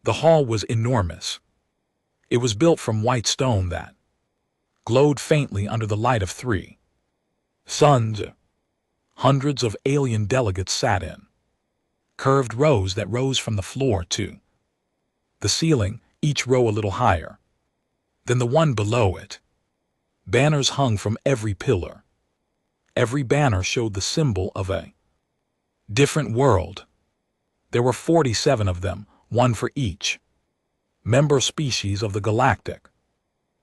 The hall was enormous. It was built from white stone that glowed faintly under the light of 3 suns. Hundreds of alien delegates sat in curved rows that rose from the floor to the ceiling, each row a little higher than the one below it. Banners hung from every pillar. Every banner showed the symbol of a different world. There were 47 of them, one for each member species of the Galactic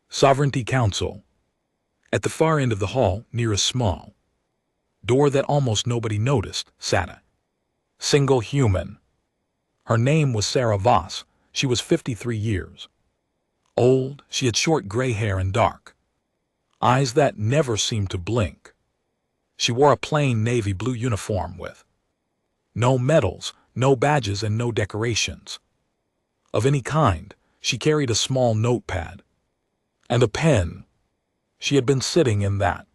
Sovereignty Council. At the far end of the hall, near a small door that almost nobody noticed, sat a single human. Her name was Sarah Voss. She was 53 years old. She had short gray hair and dark eyes that never seemed to blink. She wore a plain navy blue uniform with no medals, no badges, and no decorations of any kind. She carried a small notepad and a pen. She had been sitting in that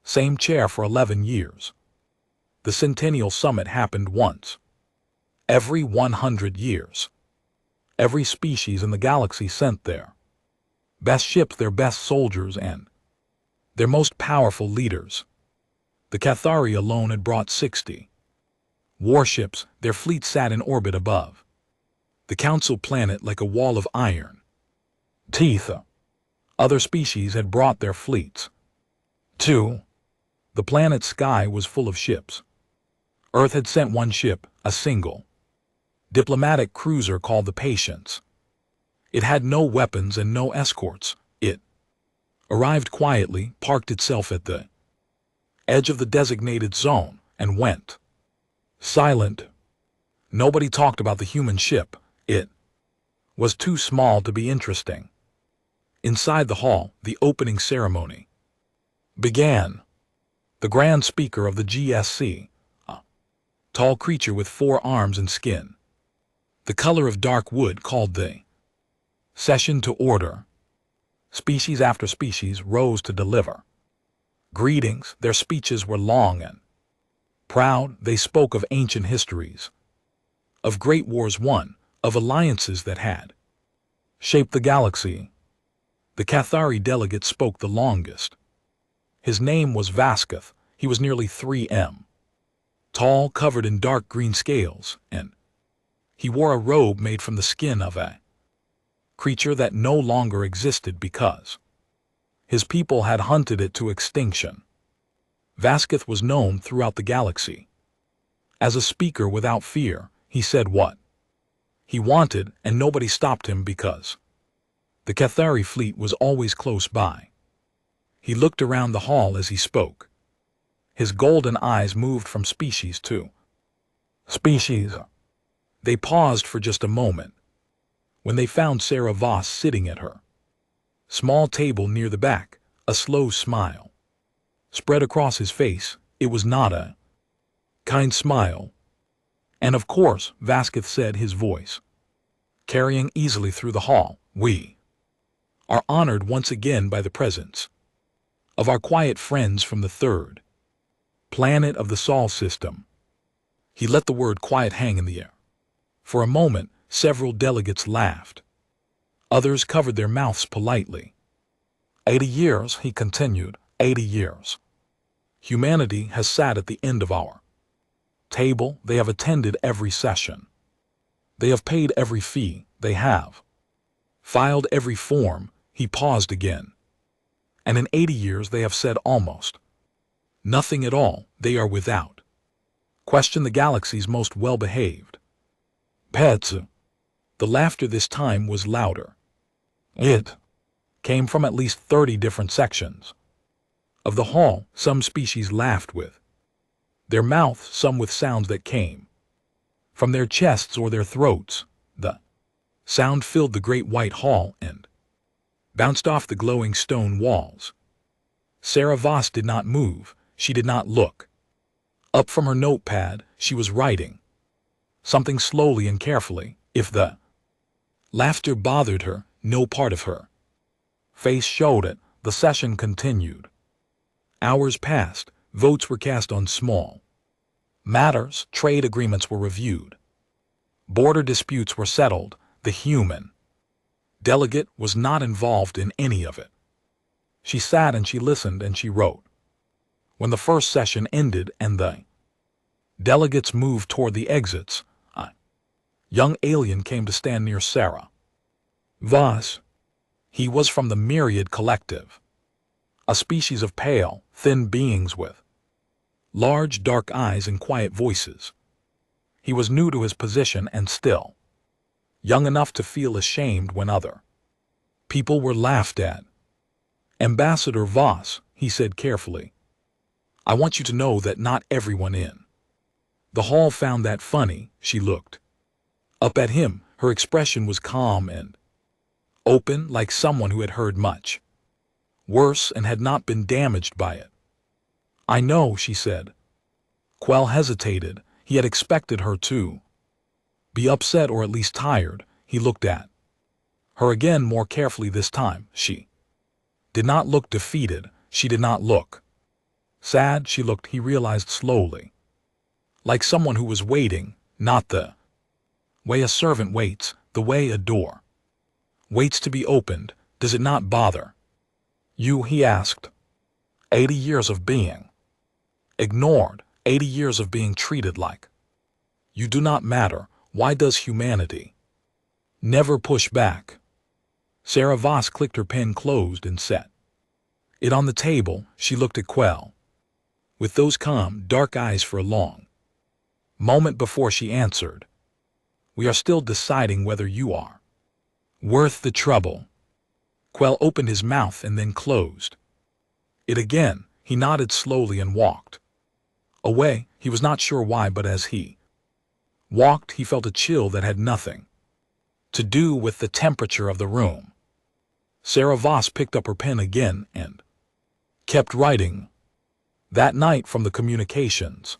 same chair for 11 years. The Centennial Summit happened once every 100 years. Every species in the galaxy sent their best ships, their best soldiers, and their most powerful leaders. The Cathari alone had brought 60 warships. Their fleet sat in orbit above the Council planet like a wall of iron teeth. Other species had brought their fleets too. The planet's sky was full of ships. Earth had sent one ship, a single diplomatic cruiser called the Patience. It had no weapons and no escorts. It arrived quietly, parked itself at the edge of the designated zone, and went silent. Nobody talked about the human ship. It was too small to be interesting. Inside the hall, the opening ceremony began. The Grand Speaker of the GSC, a tall creature with 4 arms and skin the color of dark wood, called the session to order. Species after species rose to deliver greetings. Their speeches were long and proud. They spoke of ancient histories, of great wars won, of alliances that had shaped the galaxy. The Cathari delegate spoke the longest. His name was Vasquez. He was nearly 3 m tall, covered in dark green scales, and he wore a robe made from the skin of a creature that no longer existed because his people had hunted it to extinction. Vasquez was known throughout the galaxy as a speaker without fear. He said what he wanted, and nobody stopped him because the Cathari fleet was always close by. He looked around the hall as he spoke. His golden eyes moved from species to species. They paused for just a moment. When they found Sarah Voss sitting at her small table near the back, a slow smile spread across his face. It was not a kind smile. And of course, Vasquez said, his voice carrying easily through the hall, "We are honored once again by the presence of our quiet friends from the 3rd planet of the Sol system." He let the word quiet hang in the air. For a moment, several delegates laughed. Others covered their mouths politely. 80 years, he continued, 80 years. Humanity has sat at the end of our table. They have attended every session. They have paid every fee. They have filed every form. He paused again. And in 80 years they have said almost nothing at all. They are without question the galaxy's most well-behaved pets. The laughter this time was louder. It came from at least 30 different sections of the hall. Some species laughed with their mouths, some with sounds that came from their chests or their throats. The sound filled the great white hall and bounced off the glowing stone walls. Sarah Voss did not move. She did not look up from her notepad. She was writing something slowly and carefully. If the laughter bothered her, no part of her face showed it. The session continued. Hours passed. Votes were cast on small matters. Trade agreements were reviewed. Border disputes were settled. The human delegate was not involved in any of it. She sat and she listened and she wrote. When the first session ended and the delegates moved toward the exits, a young alien came to stand near Sarah Voss. He was from the Myriad Collective, a species of pale, thin beings with large, dark eyes and quiet voices. He was new to his position and still young enough to feel ashamed when other people were laughed at. Ambassador Voss, he said carefully, I want you to know that not everyone in the hall found that funny. She looked up at him. Her expression was calm and open, like someone who had heard much worse and had not been damaged by it. I know, she said. Quell hesitated. He had expected her to be upset or at least tired. He looked at her again more carefully this time. She did not look defeated. She did not look sad. She looked, he realized slowly, like someone who was waiting, not the way a servant waits, the way a door waits to be opened. Does it not bother you? He asked. 80 years of being ignored, 80 years of being treated like you do not matter. Why does humanity never push back? Sarah Voss clicked her pen closed and set it on the table. She looked at Quell with those calm, dark eyes for a long moment before she answered. We are still deciding whether you are worth the trouble. Quell opened his mouth and then closed it again. He nodded slowly and walked away. He was not sure why, but as he walked, he felt a chill that had nothing to do with the temperature of the room. Sarah Voss picked up her pen again and kept writing. That night, from the communications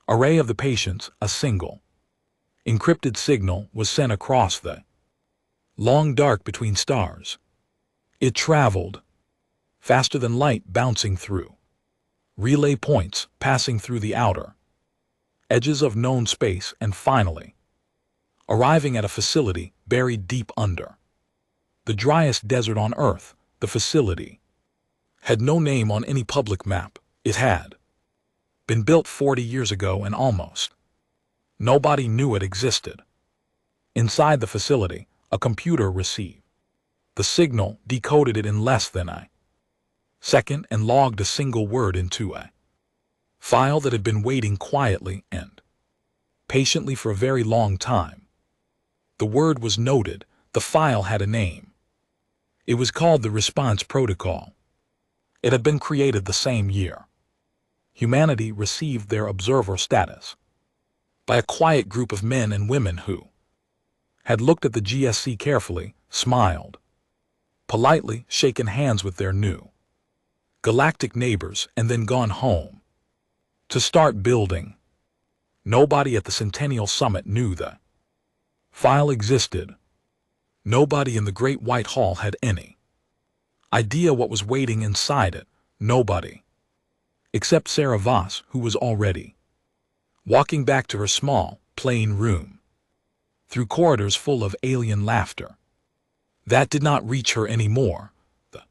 array of the patients, a single encrypted signal was sent across the long dark between stars. It traveled faster than light, bouncing through relay points, passing through the outer edges of known space, and finally arriving at a facility buried deep under the driest desert on Earth. The facility had no name on any public map. It had been built 40 years ago and almost nobody knew it existed. Inside the facility, a computer received the signal, decoded it in less than a second, and logged a single word into a file that had been waiting quietly and patiently for a very long time. The word was noted. The file had a name. It was called the Response Protocol. It had been created the same year humanity received their observer status by a quiet group of men and women who had looked at the GSC carefully, smiled politely, shaken hands with their new galactic neighbors, and then gone home to start building. Nobody at the Centennial Summit knew the file existed. Nobody in the Great White Hall had any idea what was waiting inside it. Nobody except Sarah Voss, who was already walking back to her small, plain room through corridors full of alien laughter. That did not reach her anymore. The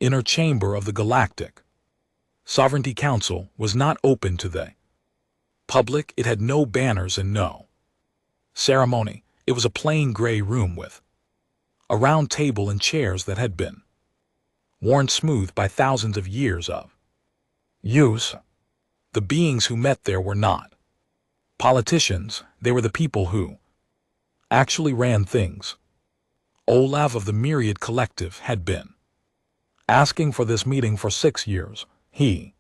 inner chamber of the Galactic Sovereignty Council was not open to the public. It had no banners and no ceremony. It was a plain gray room with a round table and chairs that had been worn smooth by thousands of years of use. The beings who met there were not politicians. They were the people who actually ran things. Olav of the Myriad Collective had been asking for this meeting for 6 years. He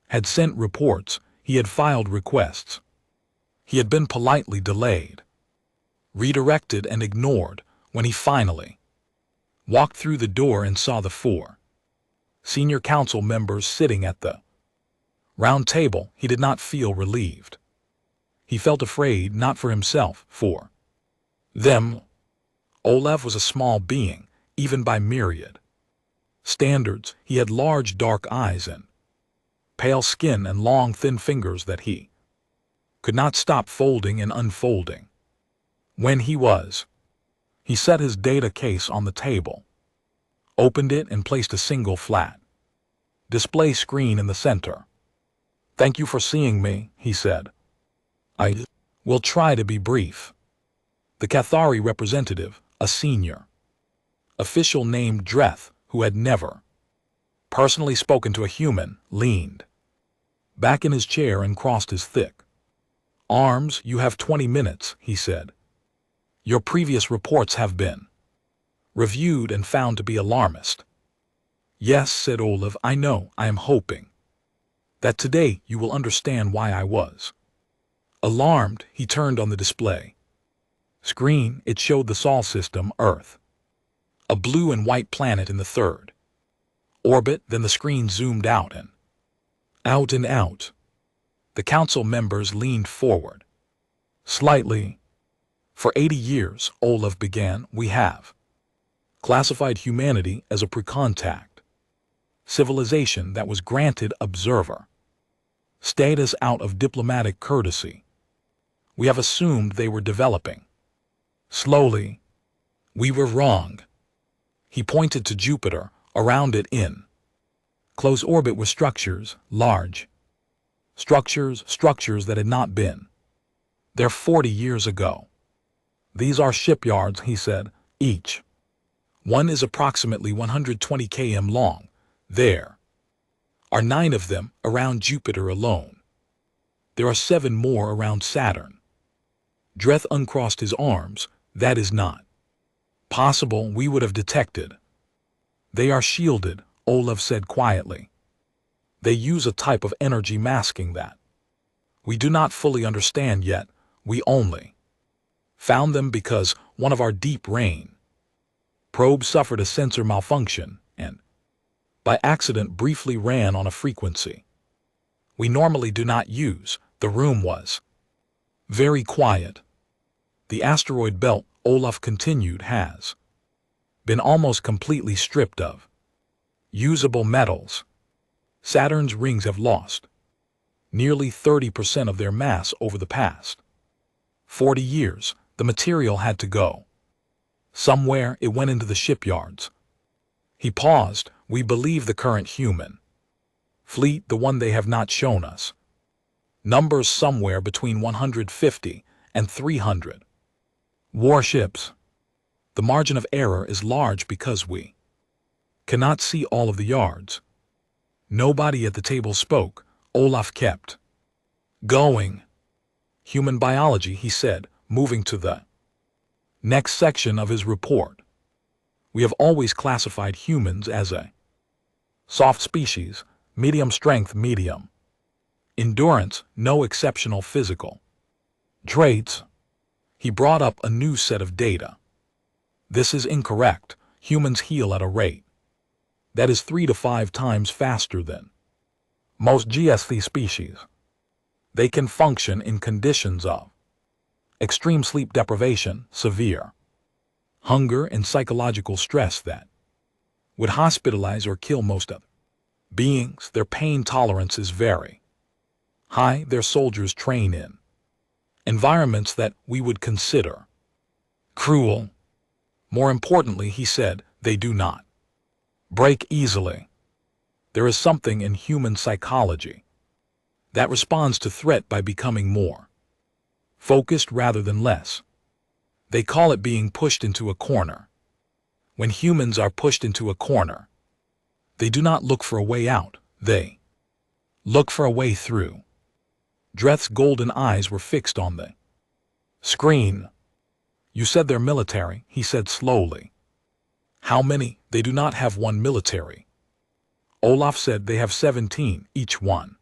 had sent reports. He had filed requests. He had been politely delayed, redirected, and ignored. When he finally walked through the door and saw the 4 senior council members sitting at the round table, he did not feel relieved. He felt afraid, not for himself, for them. Olav was a small being, even by Myriad standards. He had large dark eyes and pale skin and long thin fingers that he could not stop folding and unfolding when he was He set his data case on the table, opened it and placed a single flat display screen in the center. "Thank you for seeing me," he said. "I will try to be brief." The Cathari representative, a senior official named Dreth, who had never personally spoken to a human, leaned back in his chair and crossed his thick arms. "You have 20 minutes, he said. "Your previous reports have been reviewed and found to be alarmist." "Yes," said Olive, "I know. I am hoping that today you will understand why I was alarmed." He turned on the display screen. It showed the Sol system, Earth, a blue and white planet in the third orbit. Then the screen zoomed out and out and out. The council members leaned forward slightly. "For 80 years," Olive began, "we have classified humanity as a pre-contact civilization that was granted observer status out of diplomatic courtesy. We have assumed they were developing slowly. We were wrong." He pointed to Jupiter. Around it in close orbit were structures, large structures that had not been there 40 years ago. "These are shipyards," he said. "Each one is approximately 120 km long. There are 9 of them around Jupiter alone. There are 7 more around Saturn." Dreth uncrossed his arms. "That is not possible. We would have detected." "They are shielded," Olive said quietly. "They use a type of energy masking that we do not fully understand yet. We only found them because one of our deep rain probes suffered a sensor malfunction and, by accident, briefly ran on a frequency we normally do not use." The room was very quiet. "The asteroid belt," Olaf continued, "has been almost completely stripped of usable metals. Saturn's rings have lost nearly 30% of their mass over the past 40 years. The material had to go somewhere. It went into the shipyards." He paused. "We believe the current human fleet, the one they have not shown us, numbers somewhere between 150 and 300 warships. The margin of error is large because we cannot see all of the yards." Nobody at the table spoke. Olaf kept going. "Human biology," he said, moving to the next section of his report. "We have always classified humans as a soft species, medium strength, medium endurance, no exceptional physical traits." He brought up a new set of data. "This is incorrect. Humans heal at a rate that is 3 to 5 times faster than most GSC species. They can function in conditions of extreme sleep deprivation, severe hunger, and psychological stress that would hospitalize or kill most of beings. Their pain tolerance is very high. Their soldiers train in environments that we would consider cruel. More importantly," he said, "they do not break easily. There is something in human psychology that responds to threat by becoming more focused rather than less. They call it being pushed into a corner. When humans are pushed into a corner, they do not look for a way out. They look for a way through." Dreth's golden eyes were fixed on the screen. "You said they're military," he said slowly. "How many?" "They do not have one military." Olaf said, "They have 17, each one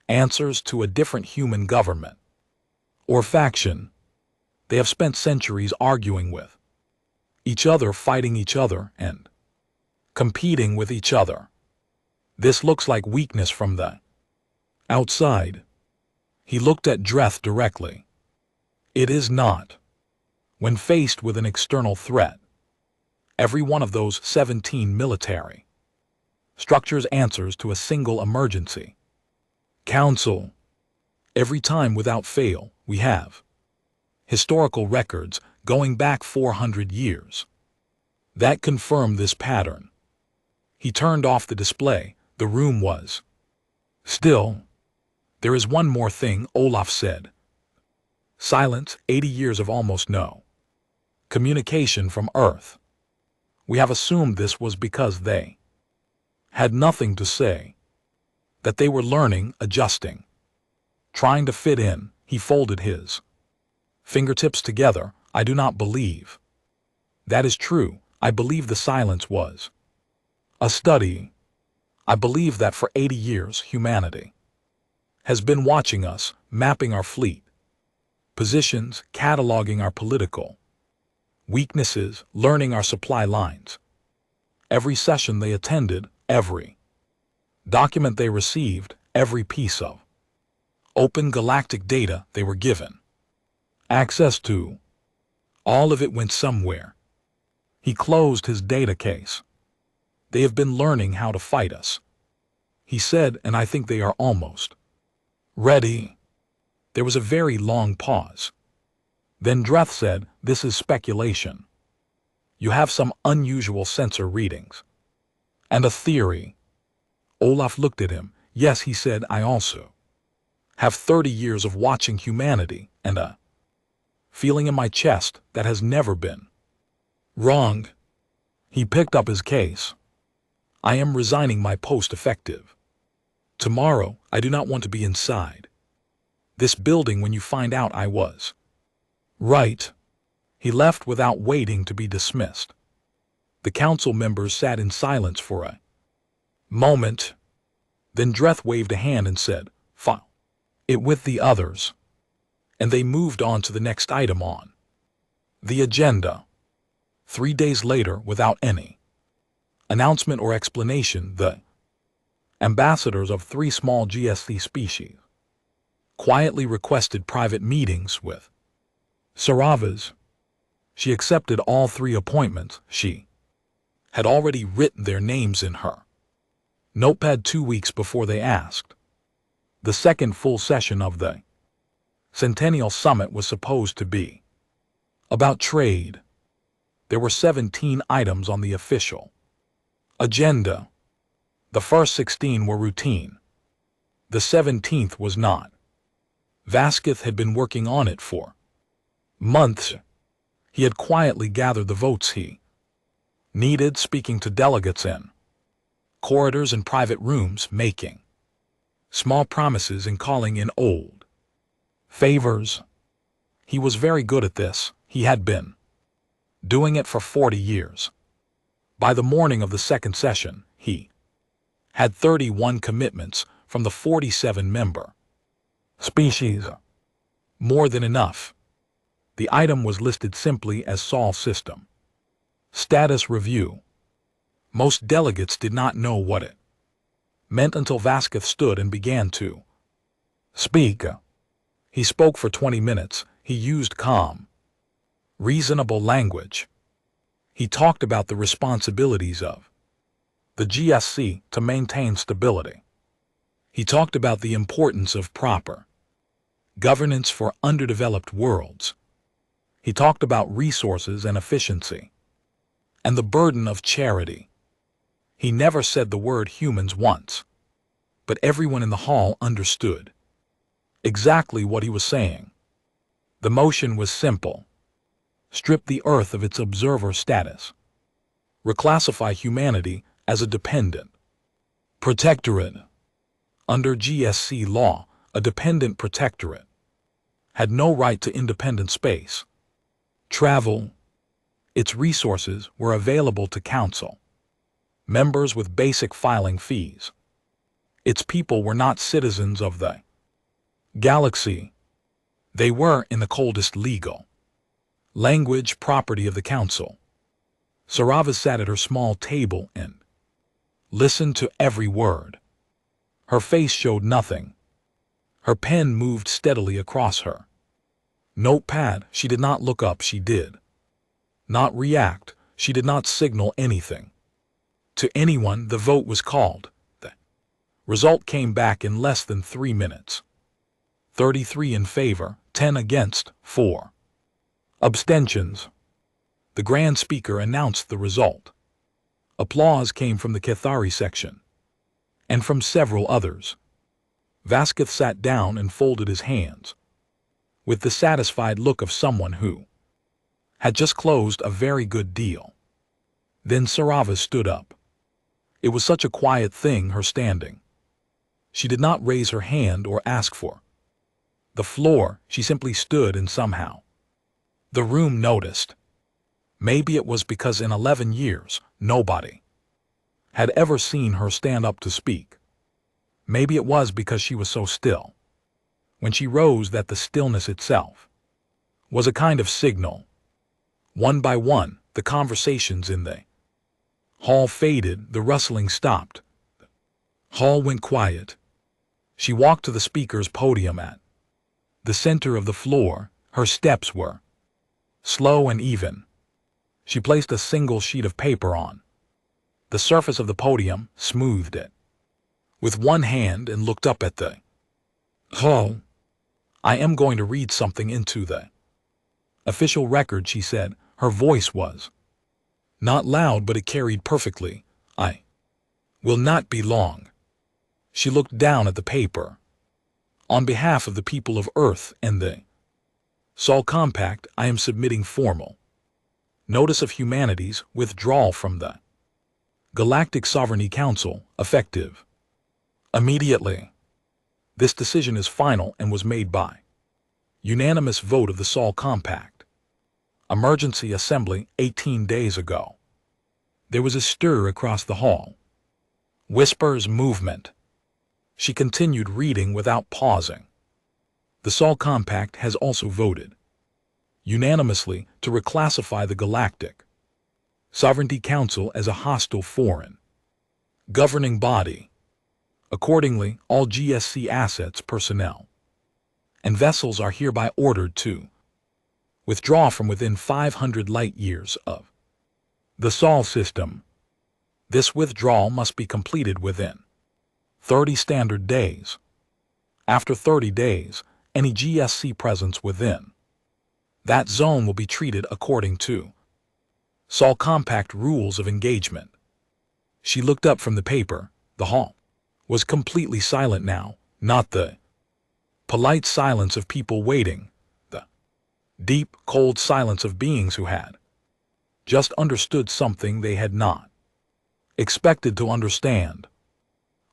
answers to a different human government or faction. They have spent centuries arguing with each other, fighting each other, and competing with each other. This looks like weakness from the outside." He looked at Dreth directly. "It is not. When faced with an external threat, every one of those 17 military structures answers to a single emergency council. Every time without fail. We have historical records, going back 400 years. That confirmed this pattern. He turned off the display. The room was still. There is one more thing, Olaf said. Silence, 80 years of almost no communication from Earth. We have assumed this was because they had nothing to say, that they were learning, adjusting, trying to fit in. He folded his fingertips together. I do not believe that is true. I believe the silence was a study. I believe that for 80 years humanity has been watching us, mapping our fleet positions, cataloging our political weaknesses, learning our supply lines. Every session they attended, every document they received, every piece of open galactic data they were given access to, all of it went somewhere. He closed his data case. They have been learning how to fight us, he said, and I think they are almost ready. There was a very long pause. Then Dreth said, this is speculation. You have some unusual sensor readings. And a theory. Olaf looked at him. Yes, he said, I also have 30 years of watching humanity and a feeling in my chest that has never been wrong. He picked up his case. I am resigning my post effective tomorrow. I do not want to be inside this building when you find out I was right. He left without waiting to be dismissed. The council members sat in silence for a moment. Then Dreth waved a hand and said, file it with the others. And they moved on to the next item on the agenda. 3 days later, without any announcement or explanation, the ambassadors of 3 small GSC species quietly requested private meetings with Saravas. She accepted all 3 appointments. She had already written their names in her notepad 2 weeks before they asked. The second full session of the Centennial Summit was supposed to be about trade. There were 17 items on the official agenda. The first 16 were routine. The 17th was not. Vasquez had been working on it for months. He had quietly gathered the votes he needed, speaking to delegates in corridors and private rooms, making small promises and calling in old favors. He was very good at this. He had been doing it for 40 years. By the morning of the second session, he had 31 commitments from the 47-member species. More than enough. The item was listed simply as Sol System Status Review. Most delegates did not know what it meant until Vasquez stood and began to speak. He spoke for 20 minutes. He used calm, reasonable language. He talked about the responsibilities of the GSC to maintain stability. He talked about the importance of proper governance for underdeveloped worlds. He talked about resources and efficiency, and the burden of charity. He never said the word humans once, but everyone in the hall understood exactly what he was saying. The motion was simple. Strip the Earth of its observer status. Reclassify humanity as a dependent protectorate. Under GSC law, a dependent protectorate had no right to independent space travel. Its resources were available to council members with basic filing fees. Its people were not citizens of the galaxy. They were, in the coldest legal language, property of the council. Sarava sat at her small table and listened to every word. Her face showed nothing. Her pen moved steadily across her notepad. She did not look up. She did not react. She did not signal anything to anyone. The vote was called. The result came back in less than 3 minutes. 33 in favor, 10 against, 4 Abstentions. The grand speaker announced the result. Applause came from the Cathari section, and from several others. Vasquez sat down and folded his hands, with the satisfied look of someone who had just closed a very good deal. Then Sarava stood up. It was such a quiet thing, her standing. She did not raise her hand or ask for the floor. She simply stood, and somehow the room noticed. Maybe it was because in 11 years, nobody had ever seen her stand up to speak. Maybe it was because she was so still. When she rose, that the stillness itself was a kind of signal. One by one, the conversations in the hall faded, the rustling stopped. The hall went quiet. She walked to the speaker's podium at the center of the floor. Her steps were slow and even. She placed a single sheet of paper on the surface of the podium, smoothed it with one hand, and looked up at the hall. I am going to read something into the official record, she said. Her voice was not loud, but it carried perfectly. I will not be long. She looked down at the paper. On behalf of the people of Earth and the Sol Compact, I am submitting formal notice of humanity's withdrawal from the Galactic Sovereignty Council, effective immediately. This decision is final and was made by unanimous vote of the Sol Compact Emergency Assembly 18 days ago. There was a stir across the hall. Whispers, movement. She continued reading without pausing. The Sol Compact has also voted unanimously to reclassify the Galactic Sovereignty Council as a hostile foreign governing body. Accordingly, all GSC assets, personnel, and vessels are hereby ordered to withdraw from within 500 light-years of the Sol system. This withdrawal must be completed within 30 standard days. After 30 days, any GSC presence within that zone will be treated according to Sol Compact rules of engagement. She looked up from the paper. The hall was completely silent now, not the polite silence of people waiting, the deep, cold silence of beings who had just understood something they had not expected to understand.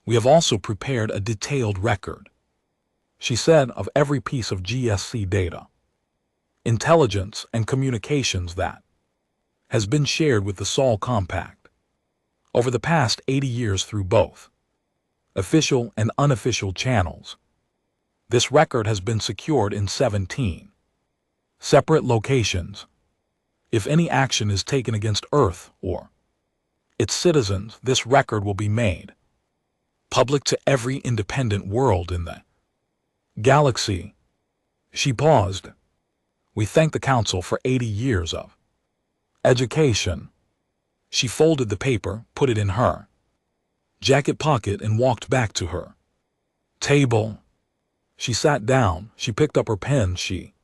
We have also prepared a detailed record, she said, of every piece of GSC data, intelligence, and communications that has been shared with the Sol Compact over the past 80 years through both official and unofficial channels. This record has been secured in 17 separate locations. If any action is taken against Earth or its citizens, this record will be made public to every independent world in the galaxy. She paused. We thank the Council for 80 years of education. She folded the paper, put it in her jacket pocket, and walked back to her table. She sat down. She picked up her pen. She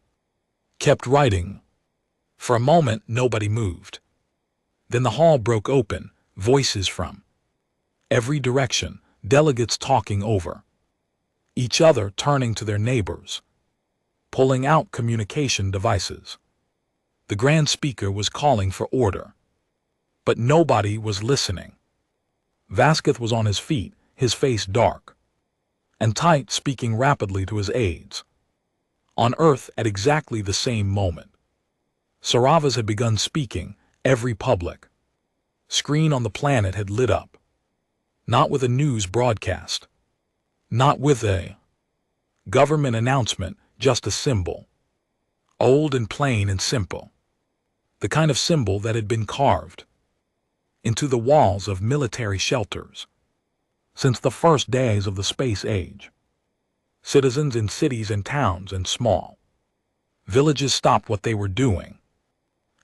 kept writing. For a moment, nobody moved. Then the hall broke open, voices from every direction, delegates talking over each other, turning to their neighbors, pulling out communication devices. The grand speaker was calling for order, but nobody was listening. Vasquez was on his feet, his face dark and tight, speaking rapidly to his aides. On Earth, at exactly the same moment, Saravas had begun speaking. Every public screen on the planet had lit up, not with a news broadcast, not with a government announcement, just a symbol, old and plain and simple, the kind of symbol that had been carved into the walls of military shelters since the first days of the space age. Citizens in cities and towns and small villages stopped what they were doing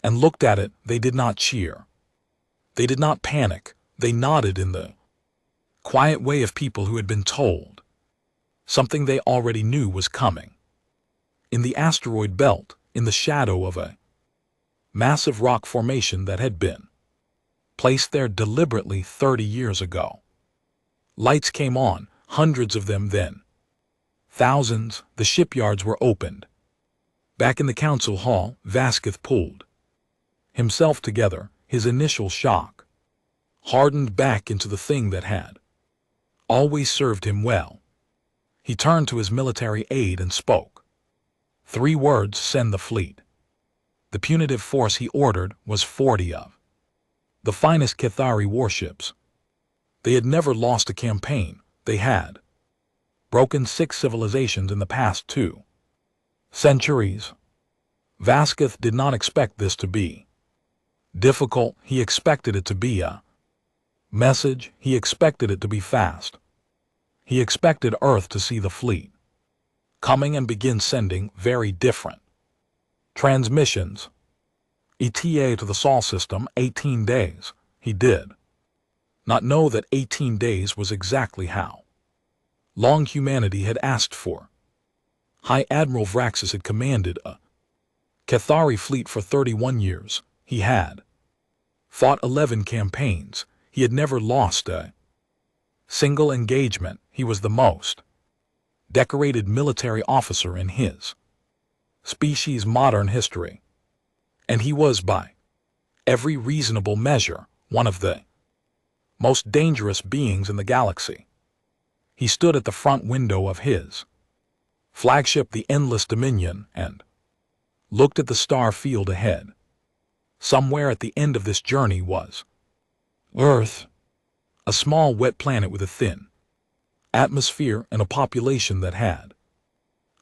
and looked at it. They did not cheer. They did not panic. They nodded in the quiet way of people who had been told something they already knew was coming. In the asteroid belt, in the shadow of a massive rock formation that had been placed there deliberately 30 years ago. Lights came on, hundreds of them then. Thousands, the shipyards were opened. Back in the council hall, Vasquez pulled himself together, his initial shock hardened back into the thing that had always served him well. He turned to his military aide and spoke. 3 words: send the fleet. The punitive force he ordered was 40 of the finest Cathari warships. They had never lost a campaign. They had broken 6 civilizations in the past 2 centuries. Vasquez did not expect this to be difficult. He expected it to be a message. He expected it to be fast. He expected Earth to see the fleet coming and begin sending very different transmissions. ETA to the Sol system, 18 days. He did not know that 18 days was exactly how long humanity had asked for. High Admiral Vraxis had commanded a Cathari fleet for 31 years. He had fought 11 campaigns. He had never lost a single engagement. He was the most decorated military officer in his species' modern history. And he was, by every reasonable measure, one of the most dangerous beings in the galaxy. He stood at the front window of his flagship, the Endless Dominion, and looked at the star field ahead. Somewhere at the end of this journey was Earth, a small wet planet with a thin atmosphere and a population that had,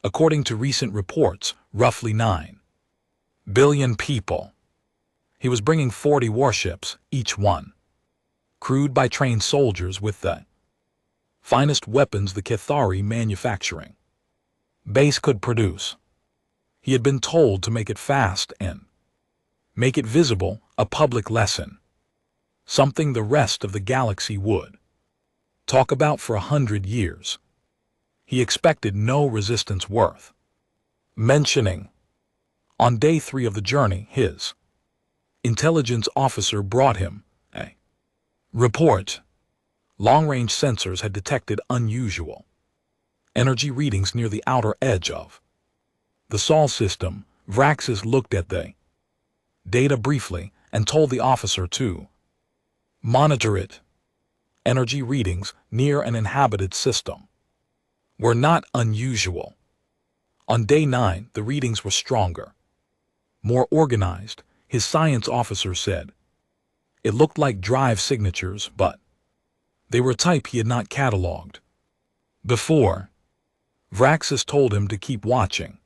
according to recent reports, roughly 9 billion people. He was bringing 40 warships, each one crewed by trained soldiers with the finest weapons the Cathari manufacturing base could produce. He had been told to make it fast and make it visible, a public lesson, something the rest of the galaxy would talk about for 100 years. He expected no resistance worth mentioning. On day 3 of the journey, his intelligence officer brought him a report. Long-range sensors had detected unusual energy readings near the outer edge of the Sol system. Vraxis looked at the data briefly and told the officer to monitor it. Energy readings near an inhabited system were not unusual. On day 9, the readings were stronger, more organized, his science officer said. It looked like drive signatures, but they were a type he had not cataloged before. Vraxis told him to keep watching.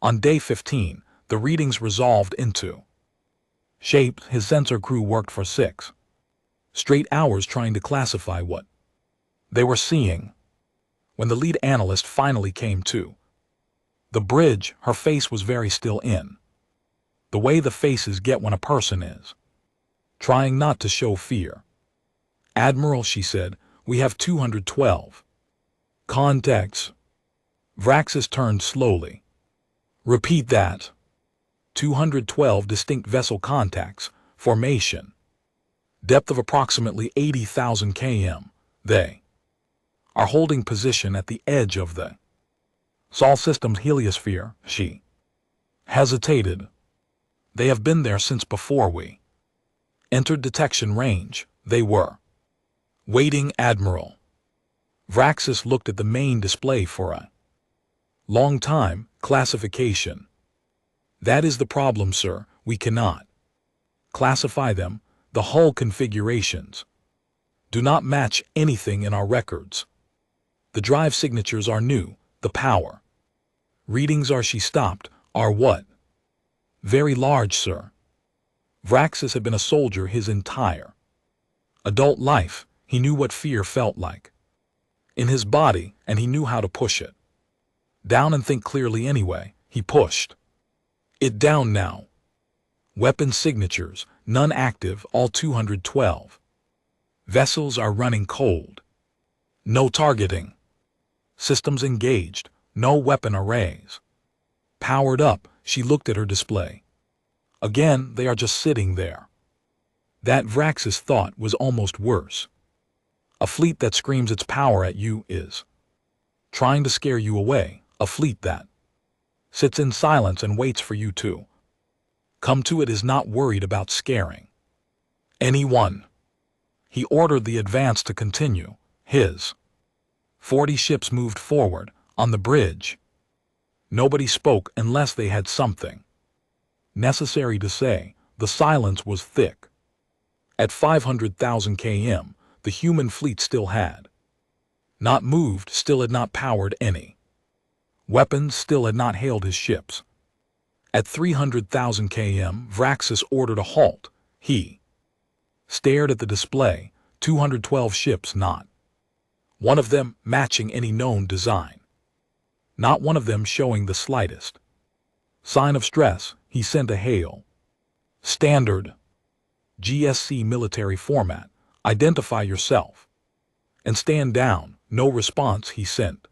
On day 15, the readings resolved into shape. His sensor crew worked for 6 straight hours trying to classify what they were seeing. When the lead analyst finally came to the bridge, her face was very still, in the way the faces get when a person is trying not to show fear. Admiral, she said, we have 212 contacts. Vraxis turned slowly. Repeat that. 212 distinct vessel contacts. Formation. Depth of approximately 80,000 km. They are holding position at the edge of the Sol system's heliosphere. She hesitated. They have been there since before we entered detection range. They were waiting, Admiral. Vraxis looked at the main display for a long time. Classification. That is the problem, sir. We cannot classify them. The hull configurations do not match anything in our records. The drive signatures are new. The power readings are, she stopped, are what? Very large, sir. Vraxis had been a soldier his entire adult life. He knew what fear felt like in his body, and he knew how to push it down and think clearly anyway. He pushed it down now. Weapon signatures, none active, all 212. Vessels are running cold. No targeting. Systems engaged, no weapon arrays. Powered up, she looked at her display. Again, they are just sitting there. That Vrax's thought was almost worse. A fleet that screams its power at you is trying to scare you away, a fleet that sits in silence and waits for you to come to it is not worried about scaring anyone. He ordered the advance to continue. His 40 ships moved forward on the bridge. Nobody spoke unless they had something necessary to say. The silence was thick. At 500,000 km, the human fleet still had not moved, still had not powered any weapons, still had not hailed his ships. At 300,000 km, Vraxis ordered a halt. He stared at the display, 212 ships, not one of them matching any known design. Not one of them showing the slightest sign of stress. He sent a hail. Standard GSC military format. Identify yourself and stand down. No response. He sent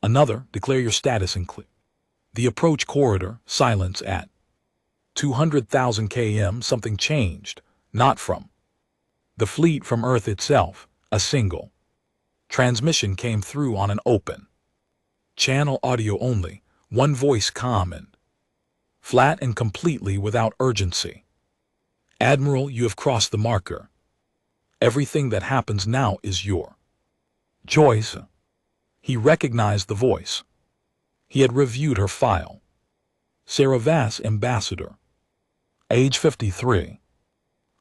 another. Declare your status and clear the approach corridor. Silence at 200,000 km. Something changed, not from the fleet, from Earth itself. A single transmission came through on an open channel, audio only, one voice, calm and flat and completely without urgency. Admiral, you have crossed the marker. Everything that happens now is your choice. He recognized the voice. He had reviewed her file. Sarah Vass, ambassador. Age 53.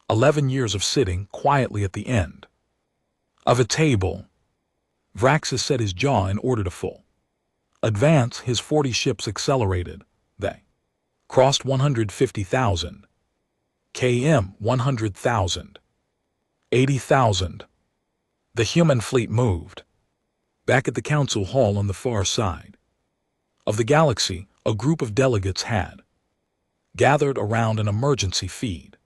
11 years of sitting quietly at the end of a table. Vraxis set his jaw and ordered a full advance. His 40 ships accelerated. They crossed 150,000 km, 100,000, 80,000. The human fleet moved. Back at the council hall on the far side of the galaxy, a group of delegates had gathered around an emergency feed.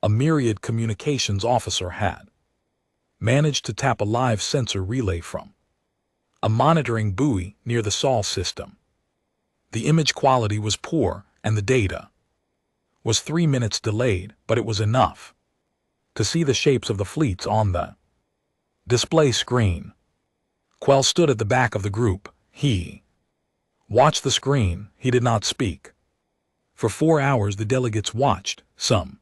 A myriad communications officer had managed to tap a live sensor relay from a monitoring buoy near the Sol system. The image quality was poor and the data was 3 minutes delayed, but it was enough to see the shapes of the fleets on the display screen. Quell stood at the back of the group. He watched the screen. He did not speak. For 4 hours the delegates watched. Some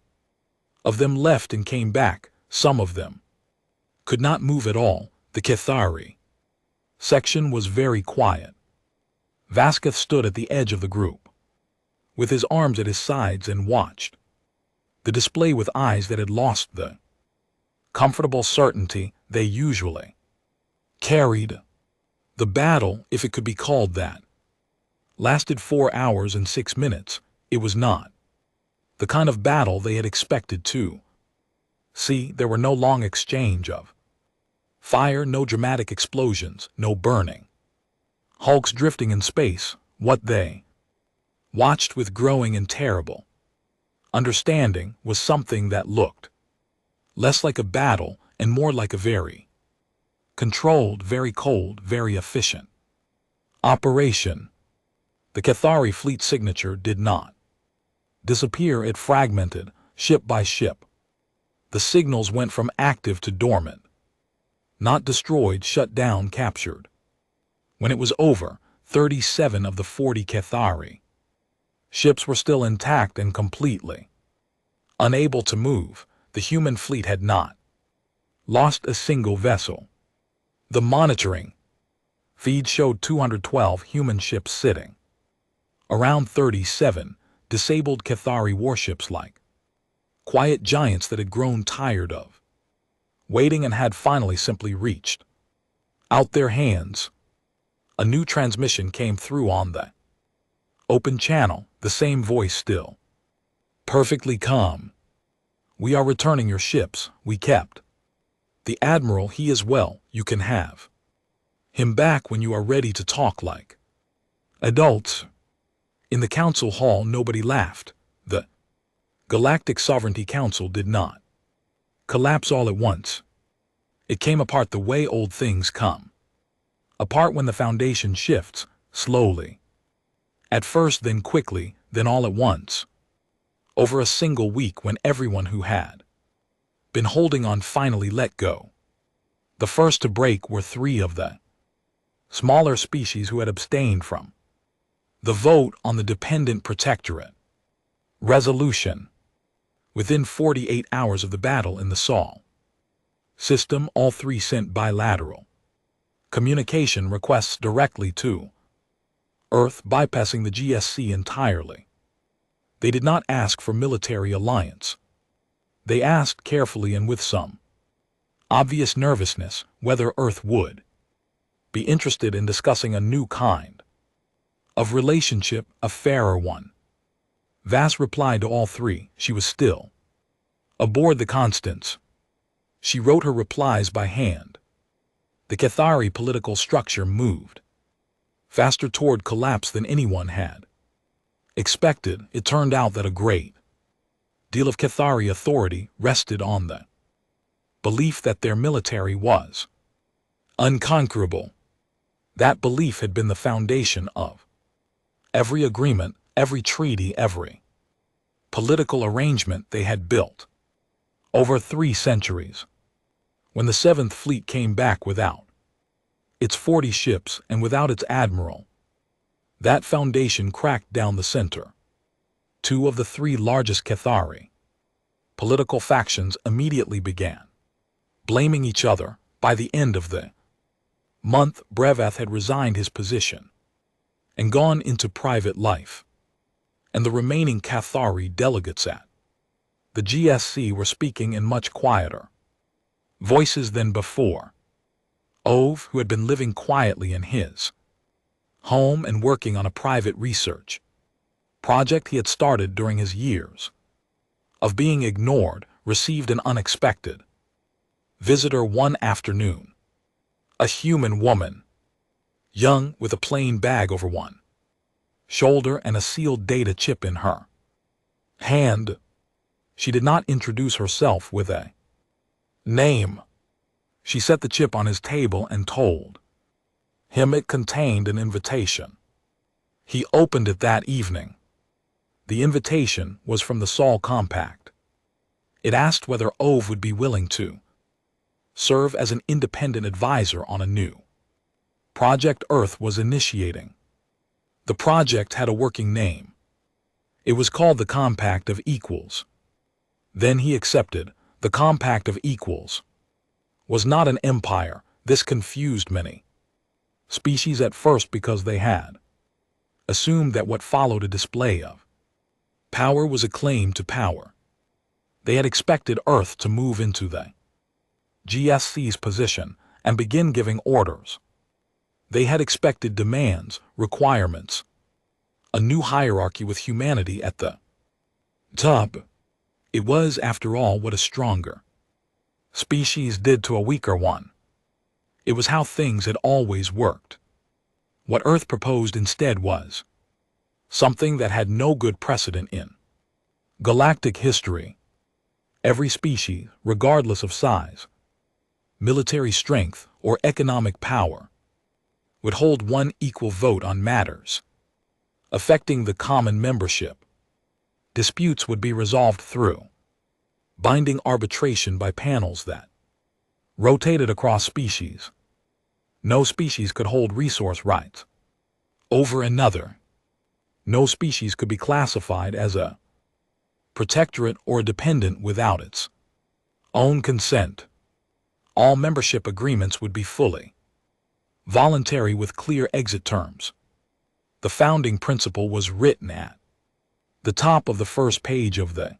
of them left and came back. Some of them could not move at all. The Cathari section was very quiet. Vasquez stood at the edge of the group, with his arms at his sides, and watched the display with eyes that had lost the comfortable certainty they usually carried. The battle, if it could be called that, lasted 4 hours and 6 minutes. It was not the kind of battle they had expected to see. There were no long exchange of fire, no dramatic explosions, no burning hulks drifting in space. What they watched with growing and terrible understanding was something that looked less like a battle and more like a very controlled, very cold, very efficient operation. The Cathari fleet signature did not disappear. It fragmented, ship by ship. The signals went from active to dormant. Not destroyed, shut down, captured. When it was over, 37 of the 40 Cathari ships were still intact and completely unable to move. The human fleet had not lost a single vessel. The monitoring feed showed 212 human ships sitting around 37 disabled Cathari warships, like quiet giants that had grown tired of waiting and had finally simply reached out their hands. A new transmission came through on the open channel, the same voice still perfectly calm. We are returning your ships. We kept the Admiral. He is well. You can have him back when you are ready to talk like adults. In the council hall, nobody laughed. The Galactic Sovereignty Council did not collapse all at once. It came apart the way old things come apart when the foundation shifts, slowly. At first, then quickly, then all at once. over a single week when everyone who had been holding on finally let go. The first to break were 3 of the smaller species who had abstained from the vote on the Dependent Protectorate resolution within 48 hours of the battle in the Sol system. All 3 sent bilateral communication requests directly to Earth, bypassing the GSC entirely. They did not ask for military alliance. They asked carefully and with some obvious nervousness whether Earth would be interested in discussing a new kind of relationship, a fairer one. Vass replied to all 3 she was still aboard the Constance. She wrote her replies by hand. The Cathari political structure moved faster toward collapse than anyone had expected. It turned out that a great deal of Cathari authority rested on the belief that their military was unconquerable. That belief had been the foundation of every agreement, every treaty, every political arrangement they had built over 3 centuries. When the 7th Fleet came back without its 40 ships and without its admiral, that foundation cracked down the center. 2 of the 3 largest Cathari political factions immediately began blaming each other. By the end of the month, Brevath had resigned his position and gone into private life, and the remaining Cathari delegates at the GSC were speaking in much quieter voices than before. Ove, who had been living quietly in his home and working on a private research project he had started during his years of being ignored, received an unexpected visitor one afternoon. A human woman, young, with a plain bag over one shoulder and a sealed data chip in her hand. She did not introduce herself with a name. She set the chip on his table and told him it contained an invitation. He opened it that evening. The invitation was from the Sol Compact. It asked whether Ove would be willing to serve as an independent advisor on a new project Earth was initiating. The project had a working name. It was called the Compact of Equals. Then he accepted. The Compact of Equals was not an empire. This confused many species at first because they had assumed that what followed a display of power was a claim to power. They had expected Earth to move into the GSC's position and begin giving orders. They had expected demands, requirements, a new hierarchy with humanity at the top. It was, after all, what a stronger species did to a weaker one. It was how things had always worked. What Earth proposed instead was something that had no good precedent in galactic history. Every species, regardless of size, military strength, or economic power, would hold one equal vote on matters affecting the common membership. Disputes would be resolved through binding arbitration by panels that rotated across species. No species could hold resource rights over another. No species could be classified as a protectorate or dependent without its own consent. All membership agreements would be fully voluntary with clear exit terms. The founding principle was written at the top of the first page of the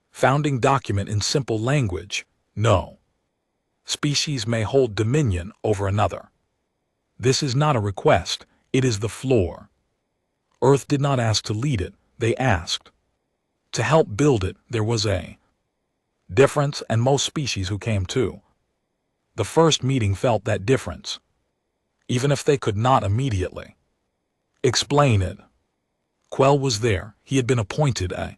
founding document in simple language. No species may hold dominion over another. This is not a request, it is the floor. Earth did not ask to lead it, they asked to help build it. There was a difference, and most species who came to the first meeting felt that difference, even if they could not immediately explain it. Quell was there. He had been appointed a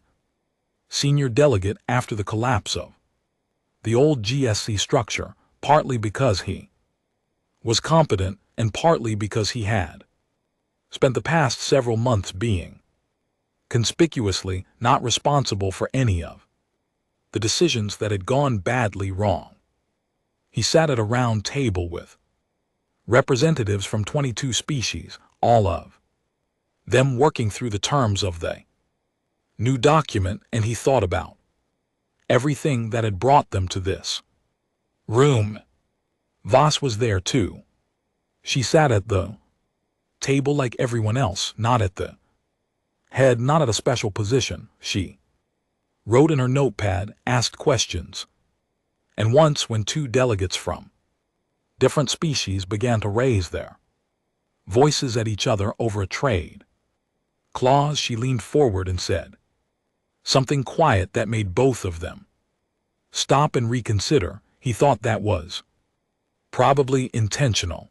senior delegate after the collapse of the old GSC structure, partly because he was competent and partly because he had spent the past several months being conspicuously not responsible for any of the decisions that had gone badly wrong. He sat at a round table with representatives from 22 species, all of them working through the terms of the new document, and he thought about everything that had brought them to this room. Voss was there too. She sat at the table like everyone else, not at the head, not at a special position. She wrote in her notepad, asked questions, and once when two delegates from different species began to raise their voices at each other over a trade clause, she leaned forward and said something quiet that made both of them stop and reconsider. He thought that was probably intentional.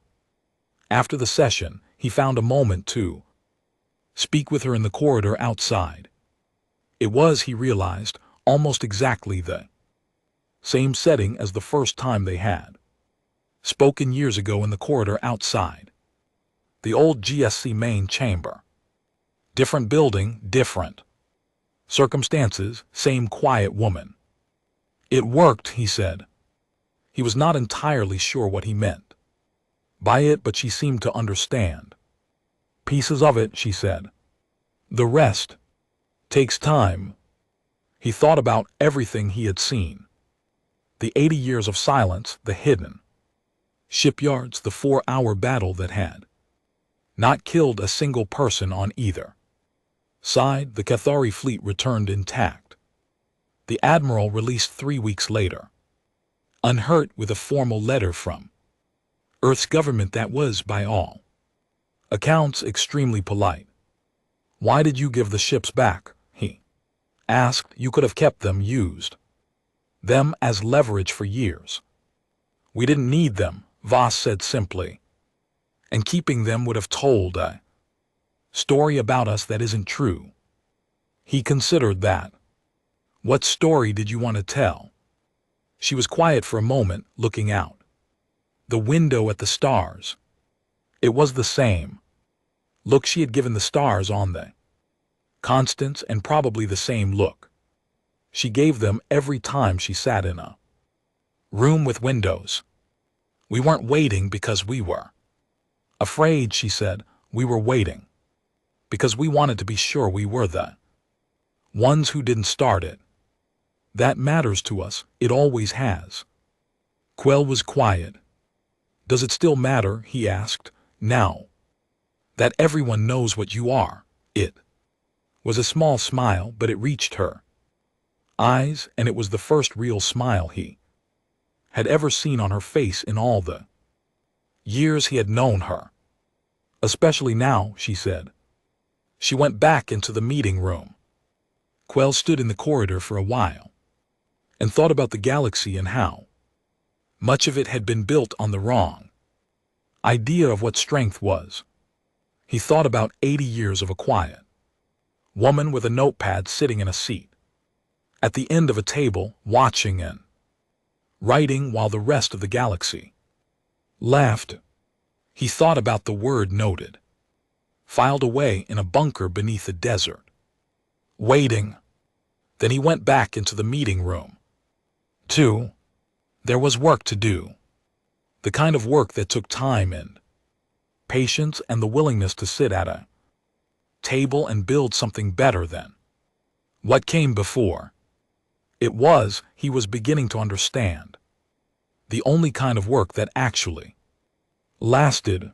After the session, he found a moment to speak with her in the corridor outside. It was, he realized, almost exactly the same setting as the first time they had spoken years ago in the corridor outside the old GSC main chamber. Different building, different circumstances, same quiet woman. It worked, he said. He was not entirely sure what he meant by it, but she seemed to understand. Pieces of it, she said. The rest takes time. He thought about everything he had seen. The 80 years of silence, the hidden shipyards, the 4-hour battle that had not killed a single person on either side. The Cathari fleet returned intact. The admiral released 3 weeks later, unhurt, with a formal letter from Earth's government that was, by all accounts, extremely polite. Why did you give the ships back? He asked. You could have kept them, used them as leverage for years. We didn't need them, Voss said simply. And keeping them would have told a story about us that isn't true. He considered that. What story did you want to tell? She was quiet for a moment, looking out the window at the stars. It was the same look she had given the stars on the Constance, and probably the same look she gave them every time she sat in a room with windows. We weren't waiting because we were afraid, she said. We were waiting because we wanted to be sure we were the ones who didn't start it. That matters to us. It always has. Quell was quiet. Does it still matter, he asked, now that everyone knows what you are? It was a small smile, but it reached her eyes, and it was the first real smile he had ever seen on her face in all the years he had known her. Especially now, she said. She went back into the meeting room. Quell stood in the corridor for a while and thought about the galaxy and how much of it had been built on the wrong idea of what strength was. He thought about 80 years of a quiet woman with a notepad sitting in a seat at the end of a table, watching and writing while the rest of the galaxy laughed. He thought about the word noted, filed away in a bunker beneath the desert, waiting. Then he went back into the meeting room. There was work to do. The kind of work that took time and patience and the willingness to sit at a table and build something better than what came before. It was, he was beginning to understand, the only kind of work that actually lasted.